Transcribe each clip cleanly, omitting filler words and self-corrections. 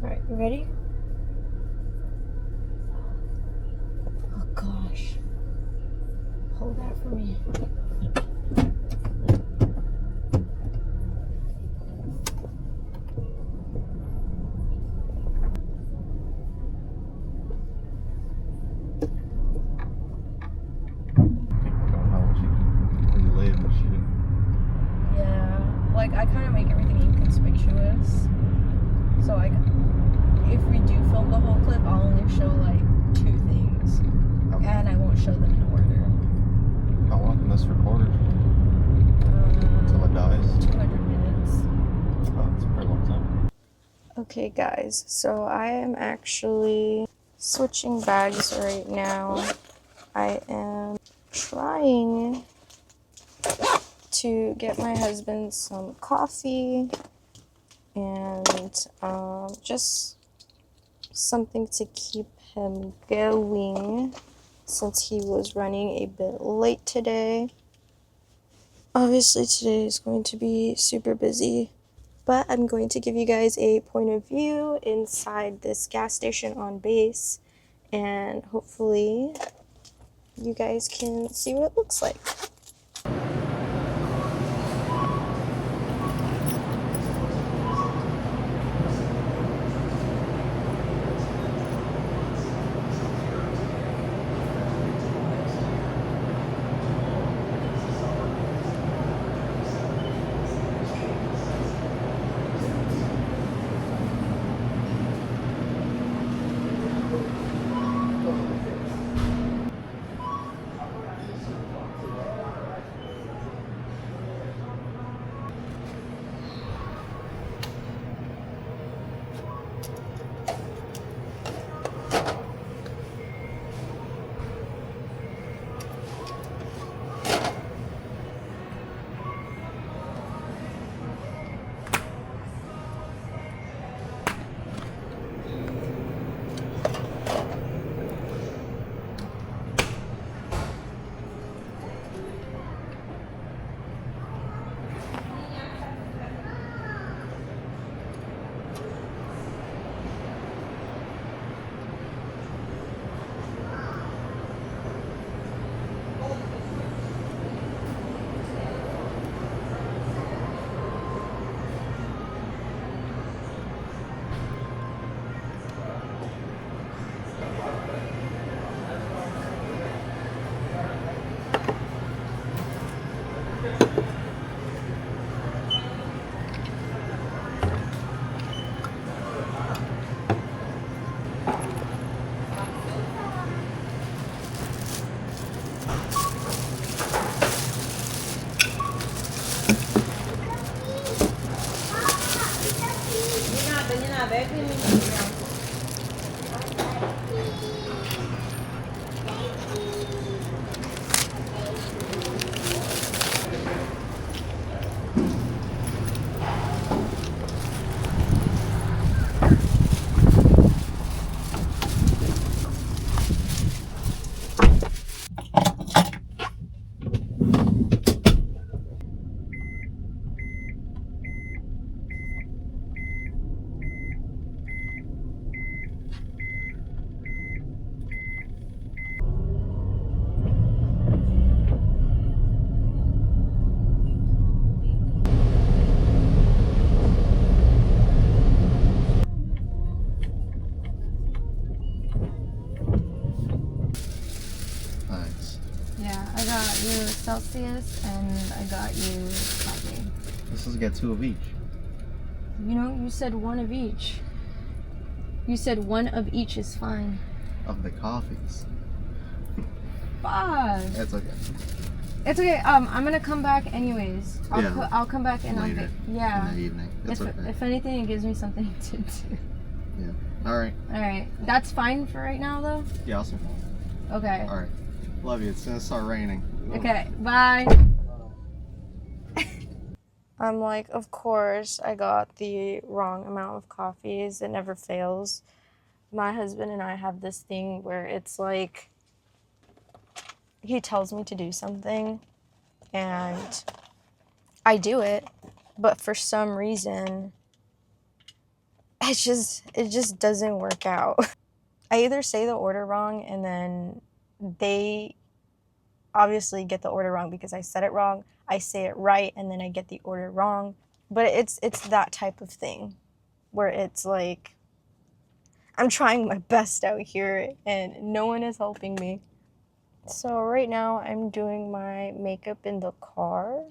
Alright, you ready? Oh gosh. Hold that for me. Like, I kind of make everything inconspicuous. So, like, if we do film the whole clip, I'll only show, like, 2 things. Okay. And I won't show them in order. How long can this record? Until it dies? 200 minutes. Oh, that's a pretty long time. Okay, guys. So, I am actually switching bags right now. I am trying to get my husband some coffee and just something to keep him going since he was running a bit late today. Obviously today is going to be super busy, but I'm going to give you guys a point of view inside this gas station on base, and hopefully you guys can see what it looks like. Yeah, I got you Celsius and I got you coffee. This is get 2 of each. You know, you said 1 of each. You said 1 of each is fine. Of the coffees. Fuck. It's okay. It's okay. I'm gonna come back anyways. I'll come back and later. Yeah. In the evening. It's okay. If anything, it gives me something to do. Yeah. All right. All right. That's fine for right now, though. Yeah. Awesome. Okay. All right. Love you. It's gonna start raining. Okay. Bye. I'm like, of course, I got the wrong amount of coffees. It never fails. My husband and I have this thing where it's like, he tells me to do something and I do it, but for some reason, it just doesn't work out. I either say the order wrong and then they obviously get the order wrong because I said it wrong. I say it right and then I get the order wrong. But it's that type of thing where it's like I'm trying my best out here and no one is helping me. So right now I'm doing my makeup in the car.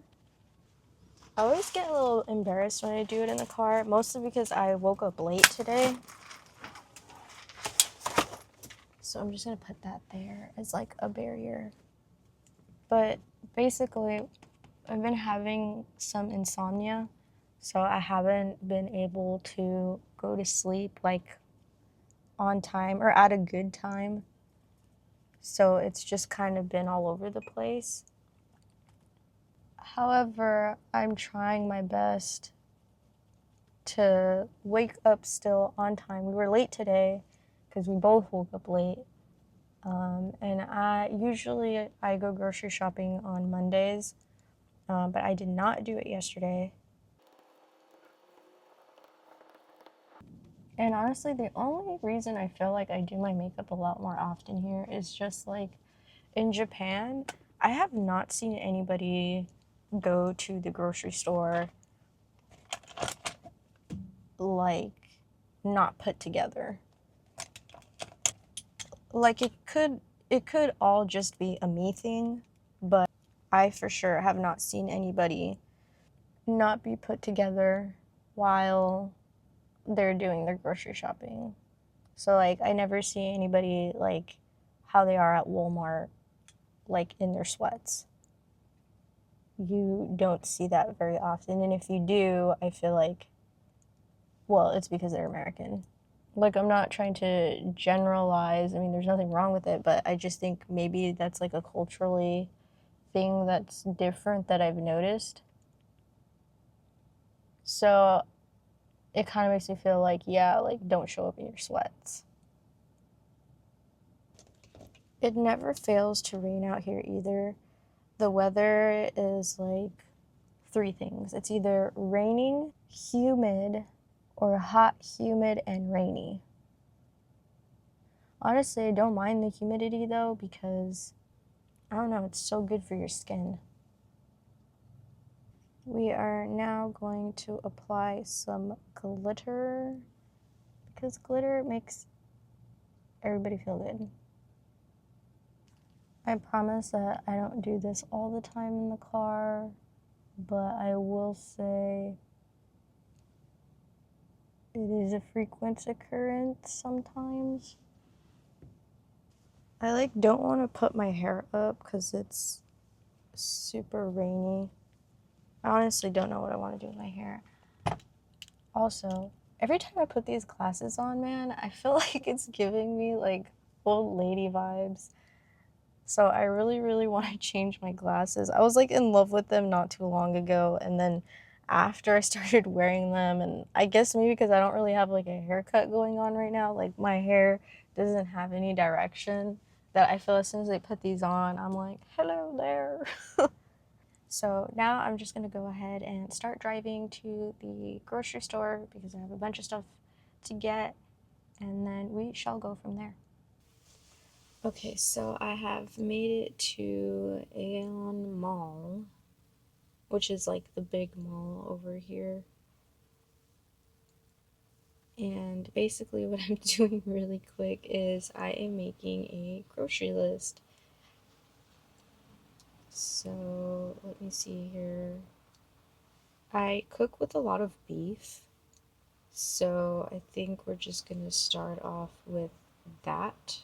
I always get a little embarrassed when I do it in the car, mostly because I woke up late today. So I'm just gonna put that there as like a barrier. But basically, I've been having some insomnia, so I haven't been able to go to sleep like on time or at a good time. So it's just kind of been all over the place. However, I'm trying my best to wake up still on time. We were late today because we both woke up late. And I go grocery shopping on Mondays, but I did not do it yesterday. And honestly, the only reason I feel like I do my makeup a lot more often here is just like in Japan, I have not seen anybody go to the grocery store like not put together. Like it could all just be a me thing, but I for sure have not seen anybody not be put together while they're doing their grocery shopping. So like I never see anybody like how they are at Walmart, like in their sweats. You don't see that very often, and if you do, I feel like, well, it's because they're American. Like I'm not trying to generalize. I mean, there's nothing wrong with it, but I just think maybe that's like a culturally thing that's different that I've noticed. So it kind of makes me feel like, yeah, like don't show up in your sweats. It never fails to rain out here either. The weather is like three things. It's either raining, humid, or hot, humid, and rainy. Honestly, I don't mind the humidity though because I don't know, it's so good for your skin. We are now going to apply some glitter because glitter makes everybody feel good. I promise that I don't do this all the time in the car, but I will say it is a frequent occurrence sometimes. I like don't want to put my hair up because it's super rainy. I honestly don't know what I want to do with my hair. Also, every time I put these glasses on, man, I feel like it's giving me like old lady vibes. So I really, really want to change my glasses. I was like in love with them not too long ago, and then after I started wearing them, and I guess maybe because I don't really have like a haircut going on right now, like my hair doesn't have any direction, that I feel as soon as I put these on, I'm like, hello there. So now I'm just gonna go ahead and start driving to the grocery store because I have a bunch of stuff to get, and then we shall go from there. Okay, so I have made it to Aeon Mall, which is like the big mall over here. And basically, what I'm doing really quick is I am making a grocery list. So let me see here. I cook with a lot of beef, so I think we're just gonna start off with that.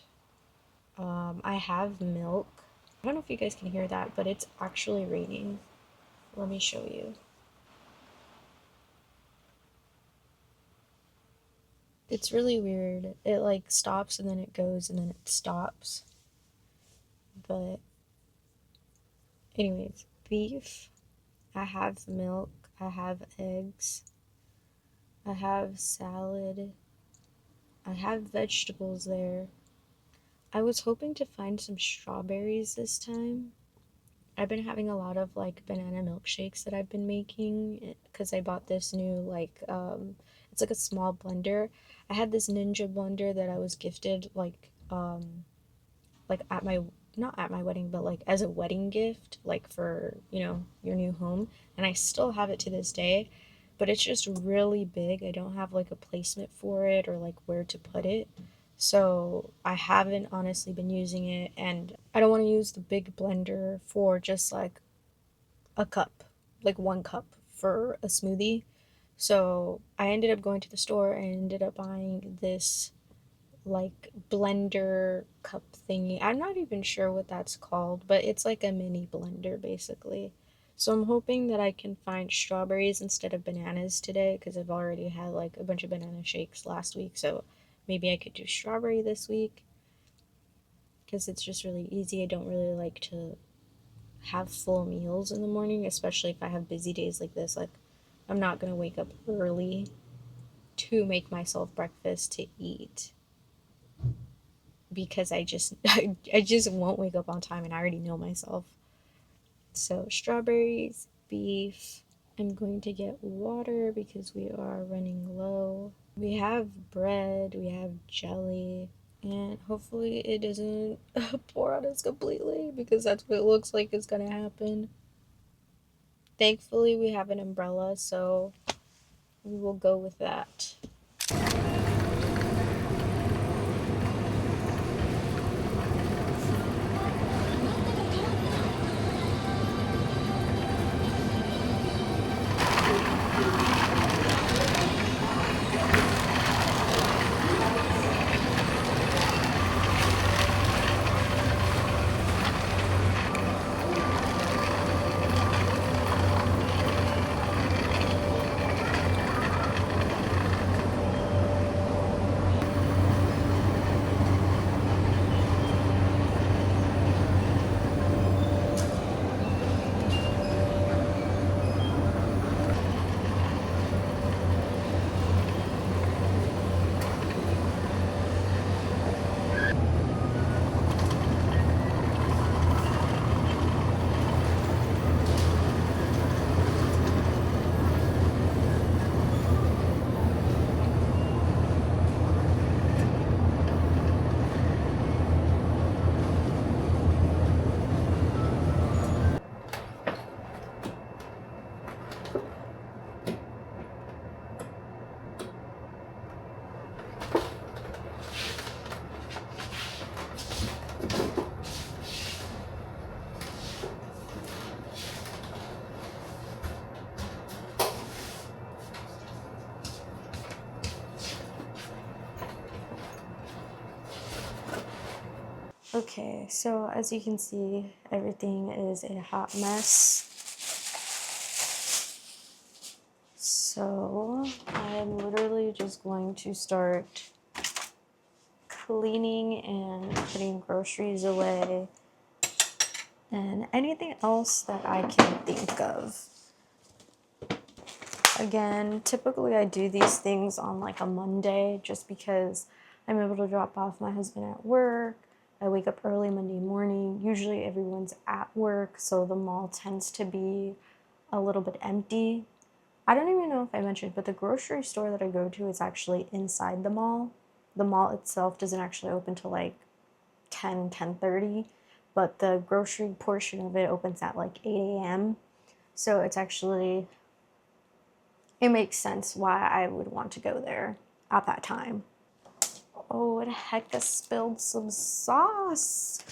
I have milk. I don't know if you guys can hear that, but it's actually raining. Let me show you. It's really weird. It like stops and then it goes and then it stops. But, anyways, beef. I have milk. I have eggs. I have salad. I have vegetables there. I was hoping to find some strawberries this time. I've been having a lot of like banana milkshakes that I've been making because I bought this new like It's like a small blender. I had this Ninja blender that I was gifted like at my not at my wedding, but like as a wedding gift, like for, your new home, and I still have it to this day, but it's just really big. I don't have like a placement for it or like where to put it. So I haven't honestly been using it, and I don't want to use the big blender for just like a cup, like one cup for a smoothie. So I ended up going to the store and ended up buying this like blender cup thingy. I'm not even sure what that's called, but it's like a mini blender basically. So I'm hoping that I can find strawberries instead of bananas today because I've already had like a bunch of banana shakes last week. So maybe I could do strawberry this week because it's just really easy. I don't really like to have full meals in the morning, especially if I have busy days like this. Like, I'm not gonna wake up early to make myself breakfast to eat because I just won't wake up on time and I already know myself. So strawberries, beef. I'm going to get water because we are running low. We have bread, we have jelly, and hopefully it doesn't pour on us completely because that's what it looks like is gonna happen. Thankfully, we have an umbrella, so we will go with that. Okay, so as you can see, everything is a hot mess. So I'm literally just going to start cleaning and putting groceries away and anything else that I can think of. Again, typically I do these things on like a Monday just because I'm able to drop off my husband at work. I wake up early Monday morning. Usually everyone's at work, so the mall tends to be a little bit empty. I don't even know if I mentioned, but the grocery store that I go to is actually inside the mall. The mall itself doesn't actually open till like 10:30, but the grocery portion of it opens at like 8 a.m. So it makes sense why I would want to go there at that time. Oh, what the heck, I spilled some sauce.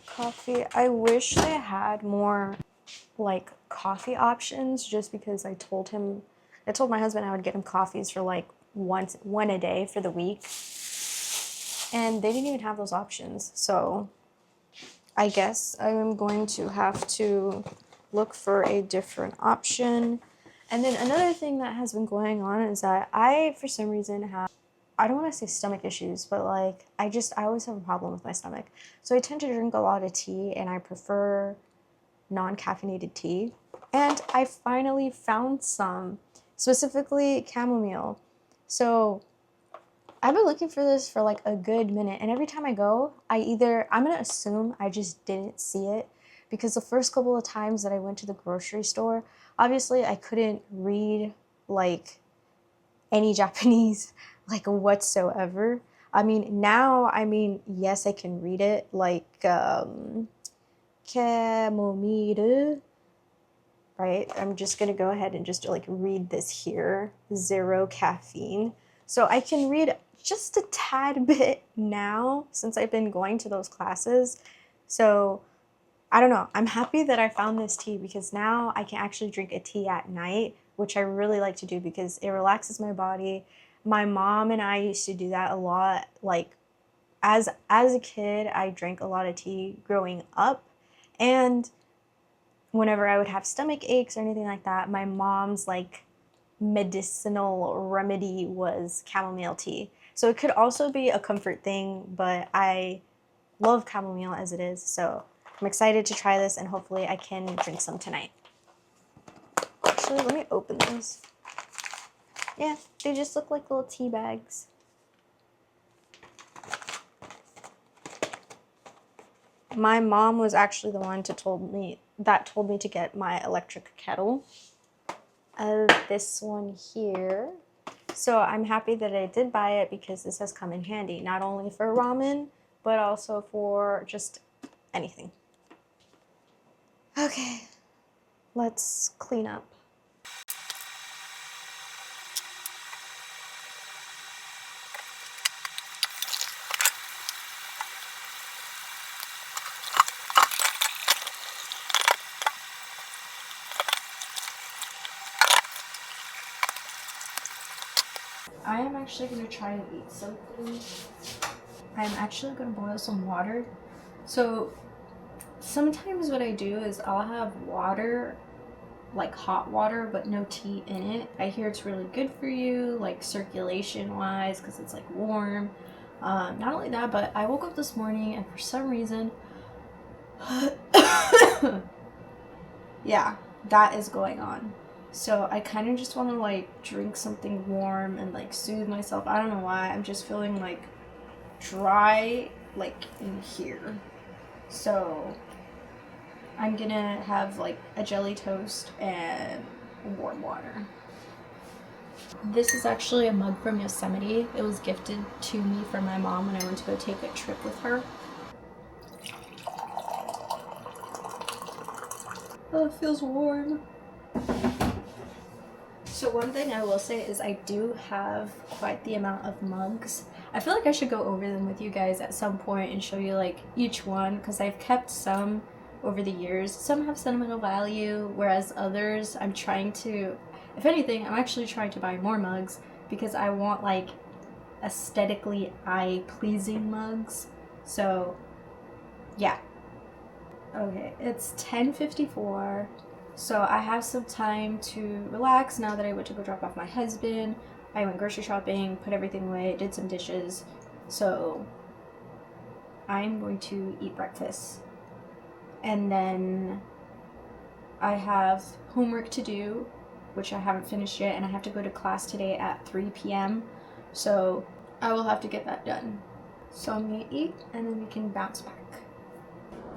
Coffee. I wish they had more like coffee options just because I told my husband I would get him coffees for like one a day for the week. And they didn't even have those options. So I guess I'm going to have to look for a different option. And then another thing that has been going on is that I, for some reason, I don't want to say stomach issues, but like I always have a problem with my stomach. So I tend to drink a lot of tea and I prefer non-caffeinated tea. And I finally found some, specifically chamomile. So I've been looking for this for like a good minute, and every time I go, I'm gonna assume I just didn't see it because the first couple of times that I went to the grocery store, obviously I couldn't read like any Japanese like whatsoever. I mean, now, yes, I can read it like kemomiru, right? I'm just gonna go ahead and just like read this here. 0 caffeine. So I can read just a tad bit now since I've been going to those classes. So I don't know. I'm happy that I found this tea because now I can actually drink a tea at night, which I really like to do because it relaxes my body. My mom and I used to do that a lot. Like as a kid, I drank a lot of tea growing up, and whenever I would have stomach aches or anything like that, my mom's like medicinal remedy was chamomile tea. So it could also be a comfort thing, but I love chamomile as it is. So I'm excited to try this and hopefully I can drink some tonight. Actually, let me open these. Yeah, they just look like little tea bags. My mom was actually the one told me to get my electric kettle. This one here. So I'm happy that I did buy it because this has come in handy, not only for ramen, but also for just anything. Okay, let's clean up. I am actually going to try and eat something. I'm actually going to boil some water. So sometimes what I do is I'll have water, like hot water, but no tea in it. I hear it's really good for you, like circulation wise, because it's like warm. Not only that, but I woke up this morning and for some reason, yeah, that is going on. So I kind of just want to like drink something warm and like soothe myself. I don't know why. I'm just feeling like dry, like in here. So I'm gonna have like a jelly toast and warm water. This is actually a mug from Yosemite. It was gifted to me from my mom when I went to go take a trip with her. Oh, it feels warm. So one thing I will say is I do have quite the amount of mugs. I feel like I should go over them with you guys at some point and show you like each one because I've kept some over the years. Some have sentimental value, whereas others I'm trying to, if anything, I'm actually trying to buy more mugs because I want like aesthetically eye-pleasing mugs. So yeah. Okay, it's 10:54. So I have some time to relax now that I went to go drop off my husband. I went grocery shopping, put everything away, did some dishes. So I'm going to eat breakfast. And then I have homework to do, which I haven't finished yet, and I have to go to class today at 3 p.m. So I will have to get that done. So I'm gonna eat and then we can bounce back.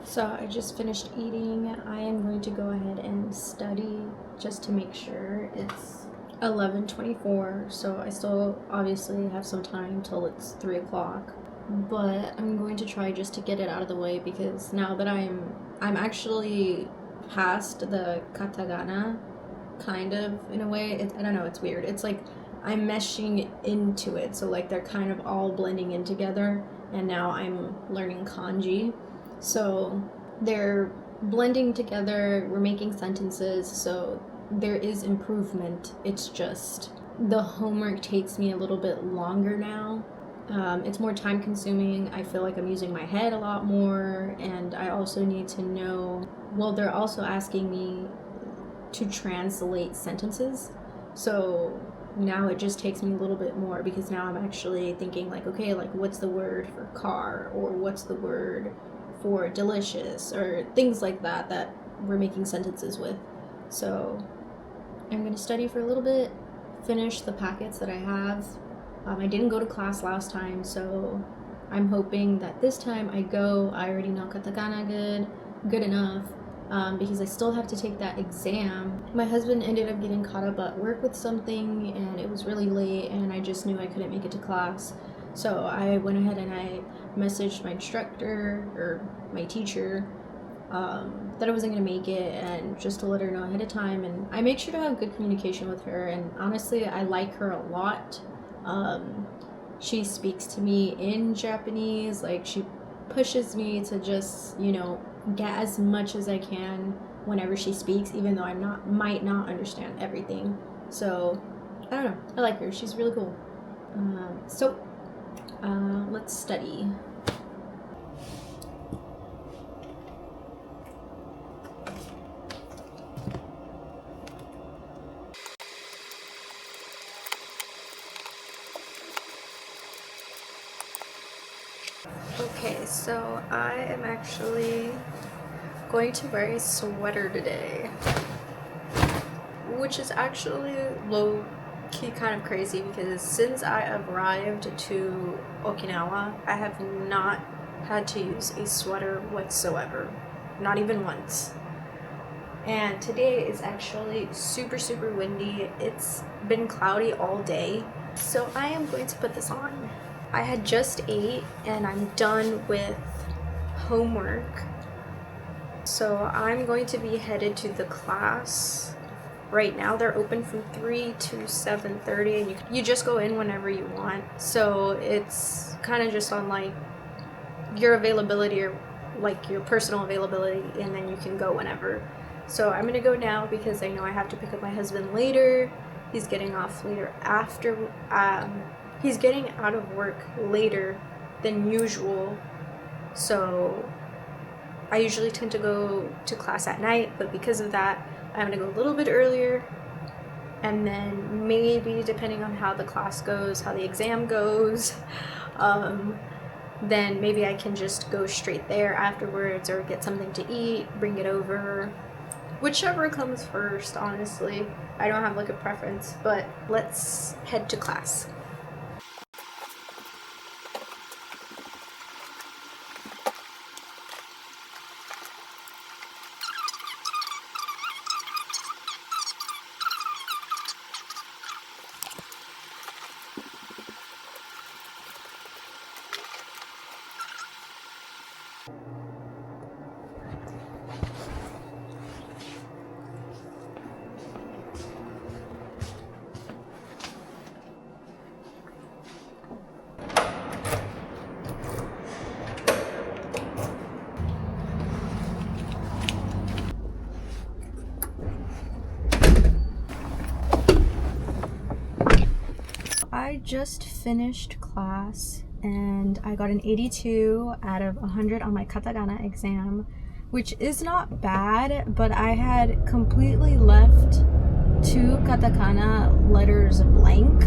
So I just finished eating. I am going to go ahead and study just to make sure. It's 11:24, so I still obviously have some time till it's 3 o'clock. But I'm going to try just to get it out of the way because now that I'm actually past the katakana, kind of in a way. I don't know, it's weird. It's like I'm meshing into it, so like they're kind of all blending in together, and now I'm learning kanji. So they're blending together, we're making sentences, so there is improvement. It's just the homework takes me a little bit longer now. It's more time consuming. I feel like I'm using my head a lot more, and I also need to know. Well, they're also asking me to translate sentences. So now it just takes me a little bit more because now I'm actually thinking like, okay, like what's the word for car, or what's the word for delicious, or things like that that we're making sentences with. So I'm going to study for a little bit, finish the packets that I have, I didn't go to class last time, so I'm hoping that this time I go. I already know katakana good enough, because I still have to take that exam. My husband ended up getting caught up at work with something, and it was really late, and I just knew I couldn't make it to class. So I went ahead and I messaged my instructor, or my teacher, that I wasn't going to make it, and just to let her know ahead of time. And I make sure to have good communication with her, and honestly I like her a lot. She speaks to me in Japanese, like she pushes me to just, get as much as I can whenever she speaks, even though might not understand everything. So I don't know, I like her, she's really cool. Let's study. Okay, so I am actually going to wear a sweater today, which is actually low-key kind of crazy because since I arrived to Okinawa, I have not had to use a sweater whatsoever, not even once. And today is actually super, super windy. It's been cloudy all day, so I am going to put this on. I had just ate and I'm done with homework, so I'm going to be headed to the class. Right now they're open from 3 to 7:30, and you just go in whenever you want, so it's kind of just on like your availability, or like your personal availability, and then you can go whenever. So I'm gonna go now because I know I have to pick up my husband later. He's getting off later after he's getting out of work later than usual, so I usually tend to go to class at night, but because of that I'm gonna go a little bit earlier, and then maybe depending on how the class goes, how the exam goes, then maybe I can just go straight there afterwards, or get something to eat, bring it over, whichever comes first. Honestly, I don't have like a preference, but let's head to class. I just finished class and I got an 82 out of 100 on my katakana exam, which is not bad, but I had completely left 2 katakana letters blank,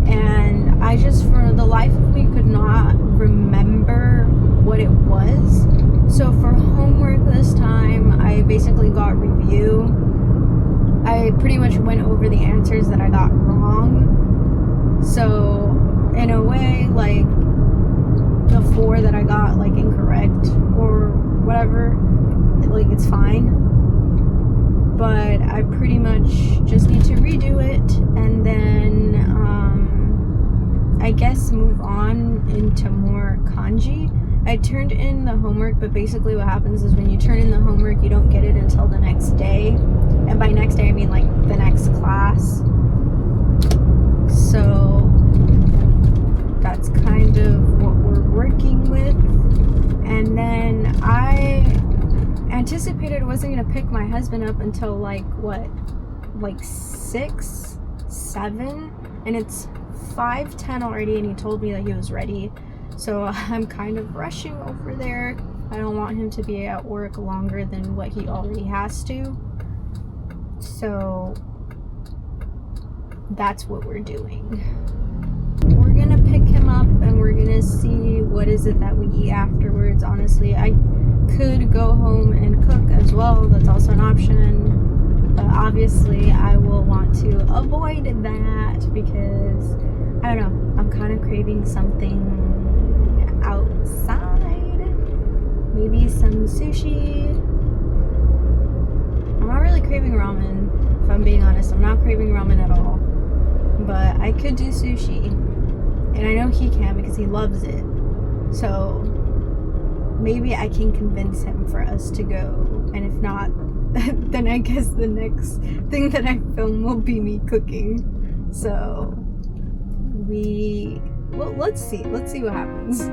and I just, for the life of me, could not remember what it was. So for homework this time, I basically got review. I pretty much went over the answers that I got wrong. So in a way, like the 4 that I got like incorrect or whatever, like it's fine, but I pretty much just need to redo it, and then I guess move on into more kanji. I turned in the homework, but basically what happens is when you turn in the homework, you don't get it until the next day, and by next day I mean like the next class. So that's kind of what we're working with. And then I anticipated I wasn't going to pick my husband up until like 6, 7, and it's 5:10 already, and he told me that he was ready. So I'm kind of rushing over there. I don't want him to be at work longer than what he already has to. So that's what we're doing. We're gonna pick him up and we're gonna see what is it that we eat afterwards. Honestly, I could go home and cook as well. That's also an option, but obviously I will want to avoid that because I don't know. I'm kind of craving something outside. Maybe some sushi. I'm not really craving ramen, if I'm being honest. I'm not craving ramen at all. But I could do sushi. And I know he can because he loves it. So maybe I can convince him for us to go. And if not, then I guess the next thing that I film will be me cooking. So well, let's see what happens.